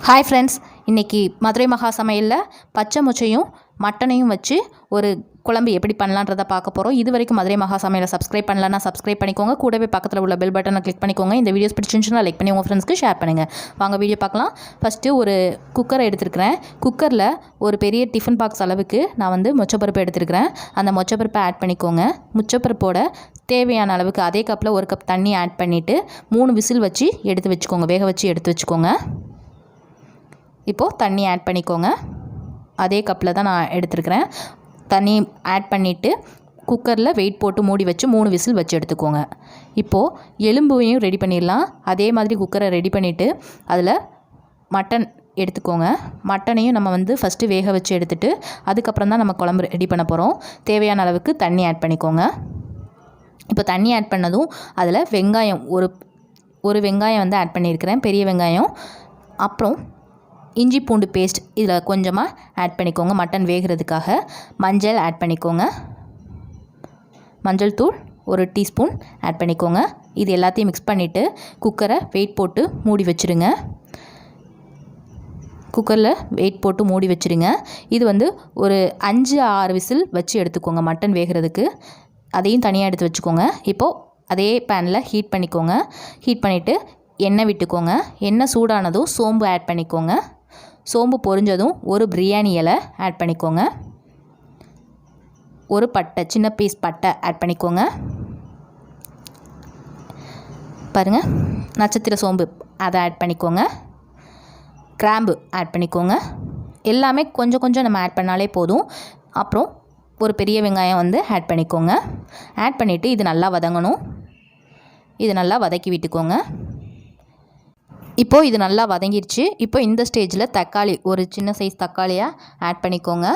Hi friends, இன்றைக்கி மதுரை மகா சமையலில் பச்சை மொச்சையும் மட்டனையும் வச்சு ஒரு குழம்பு எப்படி பண்ணலான்றதை பார்க்க போகிறோம். இது வரைக்கும் மதுரை மகா சமையலை சப்ஸ்கிரைப் பண்ணலன்னா சப்ஸ்கிரைப் பண்ணிக்கோங்க. கூடவே பக்கத்தில் உள்ள பெல் பட்டனை கிளிக் பண்ணிக்கோங்க. இந்த வீடியோஸ் பிடிச்சிருந்துச்சுன்னா லைக் பண்ணி உங்கள் ஃப்ரெண்ட்ஸ்க்கு ஷேர் பண்ணுங்கள். வாங்க வீடியோ பார்க்கலாம். ஃபஸ்ட்டு ஒரு குக்கரை எடுத்துருக்கிறேன். குக்கரில் ஒரு பெரிய டிஃபன் பாக்ஸ் அளவுக்கு நான் வந்து மொச்சப்பருப்பு எடுத்துருக்கிறேன். அந்த மொச்சப்பருப்பை ஆட் பண்ணிக்கோங்க. மொச்சப்பருப்போட தேவையான அளவுக்கு அதே கப்பில் ஒரு கப் தண்ணி ஆட் பண்ணிவிட்டு 3 விசில் வச்சு எடுத்து வச்சுக்கோங்க. வேக வச்சு எடுத்து வச்சுக்கோங்க. இப்போது தண்ணி ஆட் பண்ணிக்கோங்க. அதே கப்பில் தான் நான் எடுத்துருக்கிறேன். தண்ணி ஆட் பண்ணிவிட்டு குக்கரில் வெயிட் போட்டு மூடி வச்சு 3 விசில் வச்சு எடுத்துக்கோங்க. இப்போது எலும்பையும் ரெடி பண்ணிடலாம். அதே மாதிரி குக்கரை ரெடி பண்ணிவிட்டு அதில் மட்டன் எடுத்துக்கோங்க. மட்டனையும் நம்ம வந்து ஃபஸ்ட்டு வேக வச்சு எடுத்துகிட்டு அதுக்கப்புறம் தான் நம்ம குழம்பு ரெடி பண்ண போகிறோம். தேவையான அளவுக்கு தண்ணி ஆட் பண்ணிக்கோங்க. இப்போ தண்ணி ஆட் பண்ணதும் அதில் வெங்காயம் ஒரு வெங்காயம் வந்து ஆட் பண்ணியிருக்கிறேன், பெரிய வெங்காயம். அப்புறம் இஞ்சி பூண்டு பேஸ்ட் இதில் கொஞ்சமாக ஆட் பண்ணிக்கோங்க. மட்டன் வேகிறதுக்காக மஞ்சள் ஆட் பண்ணிக்கோங்க. மஞ்சள் தூள் 1 டீஸ்பூன் ஆட் பண்ணிக்கோங்க. இது எல்லாத்தையும் மிக்ஸ் பண்ணிவிட்டு குக்கரை வெயிட் போட்டு மூடி வச்சுருங்க. குக்கரில் வெயிட் போட்டு மூடி வச்சுருங்க. இது வந்து ஒரு 5-6 விசில் வச்சு எடுத்துக்கோங்க மட்டன் வேகிறதுக்கு. அதையும் தனியாக எடுத்து வச்சுக்கோங்க. இப்போது அதே பேனில் ஹீட் பண்ணிக்கோங்க. ஹீட் பண்ணிவிட்டு எண்ணெய் விட்டுக்கோங்க. எண்ணெய் சூடானதும் சோம்பு ஆட் பண்ணிக்கோங்க. சோம்பு பொரிஞ்சதும் ஒரு பிரியாணி இலை ஆட் பண்ணிக்கோங்க. ஒரு பட்டை, சின்ன பீஸ் பட்டை ஆட் பண்ணிக்கோங்க. பாருங்கள், நட்சத்திர சோம்பு அதை ஆட் பண்ணிக்கோங்க. கிராம்பு ஆட் பண்ணிக்கோங்க. எல்லாமே கொஞ்சம் கொஞ்சம் நம்ம ஆட் பண்ணாலே போதும். அப்புறம் ஒரு பெரிய வெங்காயம் வந்து ஆட் பண்ணிக்கோங்க. ஆட் பண்ணிவிட்டு இது நல்லா வதங்கணும். இது நல்லா வதக்கி விட்டுக்கோங்க. இப்போது இது நல்லா வதங்கிடுச்சு. இப்போ இந்த ஸ்டேஜில் தக்காளி, ஒரு சின்ன சைஸ் தக்காளியாக ஆட் பண்ணிக்கோங்க.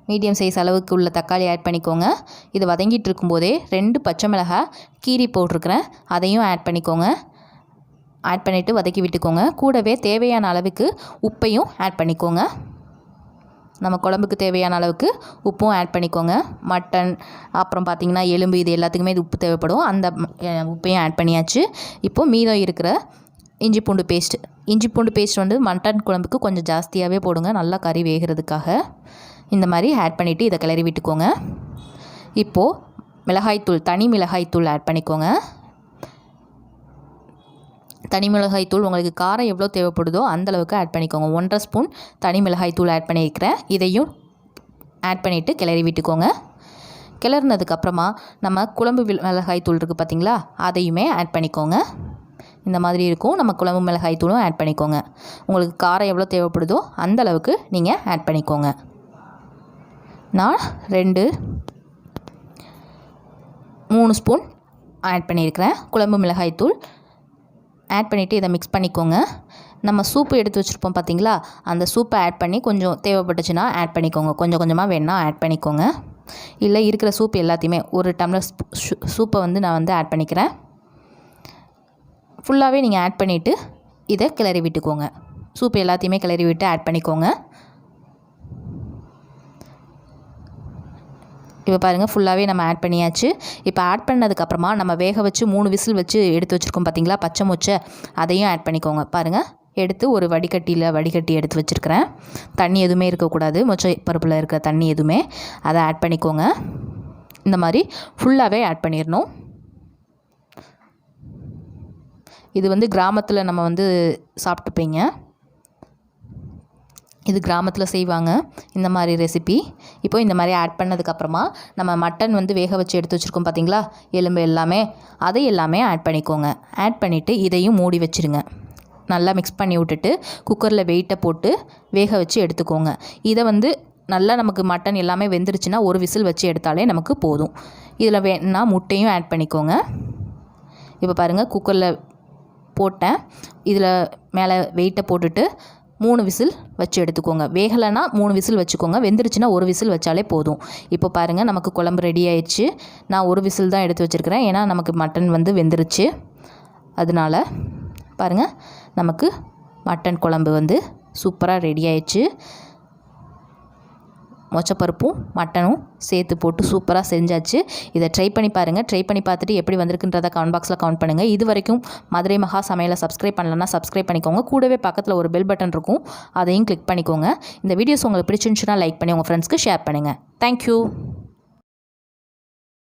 மீடியம் சைஸ் அளவுக்கு உள்ள தக்காளி ஆட் பண்ணிக்கோங்க. இது வதங்கிட்டு இருக்கும்போதே 2 பச்சை மிளகாய் கீரி போட்டிருக்கிறேன், அதையும் ஆட் பண்ணிக்கோங்க. ஆட் பண்ணிவிட்டு வதக்கி விட்டுக்கோங்க. கூடவே தேவையான அளவுக்கு உப்பையும் ஆட் பண்ணிக்கோங்க. நம்ம குழம்புக்கு தேவையான அளவுக்கு உப்பும் ஆட் பண்ணிக்கோங்க. மட்டன் அப்புறம் பார்த்திங்கன்னா எலும்பு, இது எல்லாத்துக்குமே இது உப்பு தேவைப்படும். அந்த உப்பையும் ஆட் பண்ணியாச்சு. இப்போது மீதம் இருக்கிற இஞ்சி பூண்டு பேஸ்ட் வந்து மட்டன் குழம்புக்கு கொஞ்சம் ஜாஸ்தியாகவே போடுங்க, நல்லா கறி வேகிறதுக்காக. இந்த மாதிரி ஆட் பண்ணிவிட்டு இதை கிளறி விட்டுக்கோங்க. இப்போது மிளகாய்த்தூள், தனி மிளகாய்த்தூள் ஆட் பண்ணிக்கோங்க. தனி மிளகாய்த்தூள் உங்களுக்கு காரம் எவ்வளோ தேவைப்படுதோ அந்தளவுக்கு ஆட் பண்ணிக்கோங்க. 1.5 ஸ்பூன் தனி மிளகாய்த்தூள் ஆட் பண்ணியிருக்கிறேன். இதையும் ஆட் பண்ணிவிட்டு கிளறி விட்டுக்கோங்க. கிளறினதுக்கப்புறமா நம்ம குழம்பு மிளகாய்த்தூள் இருக்குது பார்த்திங்களா, அதையுமே ஆட் பண்ணிக்கோங்க. இந்த மாதிரி இருக்கும். நம்ம குழம்பு மிளகாய் தூளும் ஆட் பண்ணிக்கோங்க. உங்களுக்கு காரம் எவ்வளோ தேவைப்படுதோ அந்த அளவுக்கு நீங்கள் ஆட் பண்ணிக்கோங்க. நான் 3 ஸ்பூன் ஆட் பண்ணியிருக்கிறேன் குழம்பு மிளகாய் தூள். ஆட் பண்ணிவிட்டு இதை மிக்ஸ் பண்ணிக்கோங்க. நம்ம சூப்பு எடுத்து வச்சுருப்போம் பார்த்திங்களா, அந்த சூப்பை ஆட் பண்ணி கொஞ்சம் தேவைப்பட்டுச்சுன்னா ஆட் பண்ணிக்கோங்க. கொஞ்சம் கொஞ்சமாக வேணால் ஆட் பண்ணிக்கோங்க. இல்லை இருக்கிற சூப் எல்லாத்தையுமே 1 டம்ளர் சூப்பை வந்து நான் வந்து ஆட் பண்ணிக்கிறேன். ஃபுல்லாகவே நீங்கள் ஆட் பண்ணிவிட்டு இதை கிளறி விட்டுக்கோங்க. சூப் எல்லாத்தையுமே கிளறி விட்டு ஆட் பண்ணிக்கோங்க. இப்போ பாருங்கள், ஃபுல்லாகவே நம்ம ஆட் பண்ணியாச்சு. இப்போ ஆட் பண்ணதுக்கப்புறமா நம்ம வேக வச்சு 3 விசில் வச்சு எடுத்து வச்சுருக்கோம் பார்த்திங்களா பச்சை மொச்சை, அதையும் ஆட் பண்ணிக்கோங்க. பாருங்கள், எடுத்து ஒரு வடிகட்டி எடுத்து வச்சுருக்கிறேன். தண்ணி எதுவுமே இருக்கக்கூடாது, மொச்சை பருப்பில் இருக்கிற தண்ணி எதுவுமே, அதை ஆட் பண்ணிக்கோங்க. இந்த மாதிரி ஃபுல்லாகவே ஆட் பண்ணிடணும். இது வந்து கிராமத்தில் நம்ம வந்து சாப்பிட்டுப்பீங்க. இது கிராமத்தில் செய்வாங்க இந்த மாதிரி ரெசிபி. இப்போ இந்த மாதிரி ஆட் பண்ணதுக்கப்புறமா நம்ம மட்டன் வந்து வேக வச்சு எடுத்து வச்சுருக்கோம் பார்த்திங்களா, எலும்பு எல்லாமே, அதை எல்லாமே ஆட் பண்ணிக்கோங்க. ஆட் பண்ணிவிட்டு இதையும் மூடி வச்சுருங்க. நல்லா மிக்ஸ் பண்ணி விட்டுட்டு குக்கரில் வெயிட்டை போட்டு வேக வச்சு எடுத்துக்கோங்க. இதை வந்து நல்லா நமக்கு மட்டன் எல்லாமே வெந்துருச்சுன்னா 1 விசில் வச்சு எடுத்தாலே நமக்கு போதும். இதில் வேணா முட்டையும் ஆட் பண்ணிக்கோங்க. இப்போ பாருங்கள், குக்கரில் போட்டேன். இதில் மேலே வெயிட்டை போட்டுட்டு 3 விசில் வச்சு எடுத்துக்கோங்க. வேகலைன்னா 3 விசில் வச்சுக்கோங்க. வெந்துருச்சுன்னா 1 விசில் வச்சாலே போதும். இப்போ பாருங்கள், நமக்கு குழம்பு ரெடி ஆயிடுச்சு. நான் 1 விசில் தான் எடுத்து வச்சுருக்கிறேன், ஏன்னா நமக்கு மட்டன் வந்து வெந்துருச்சு. அதனால் பாருங்கள், நமக்கு மட்டன் குழம்பு வந்து சூப்பராக ரெடி ஆயிடுச்சு. மொச்சப்பருப்பும் மட்டனும் சேர்த்து போட்டு சூப்பராக செஞ்சாச்சு. இதை ட்ரை பண்ணி பாருங்கள். ட்ரை பண்ணி பார்த்துட்டு எப்படி வந்திருக்குன்றதை கமெண்ட் பாக்ஸில் கமெண்ட் பண்ணுங்கள். இது வரைக்கும் மதுரை மகா சமையலை சப்ஸ்கிரைப் பண்ணலன்னா சப்ஸ்கிரைப் பண்ணிக்கோங்க. கூடவே பக்கத்தில் ஒரு பெல் பட்டன் இருக்கும், அதையும் கிளிக் பண்ணிக்கோங்க. இந்த வீடியோஸ் உங்களுக்கு பிடிச்சிருந்துச்சுன்னா லைக் பண்ணி உங்கள் ஃப்ரெண்ட்ஸ்க்கு ஷேர் பண்ணுங்கள். தேங்க்யூ.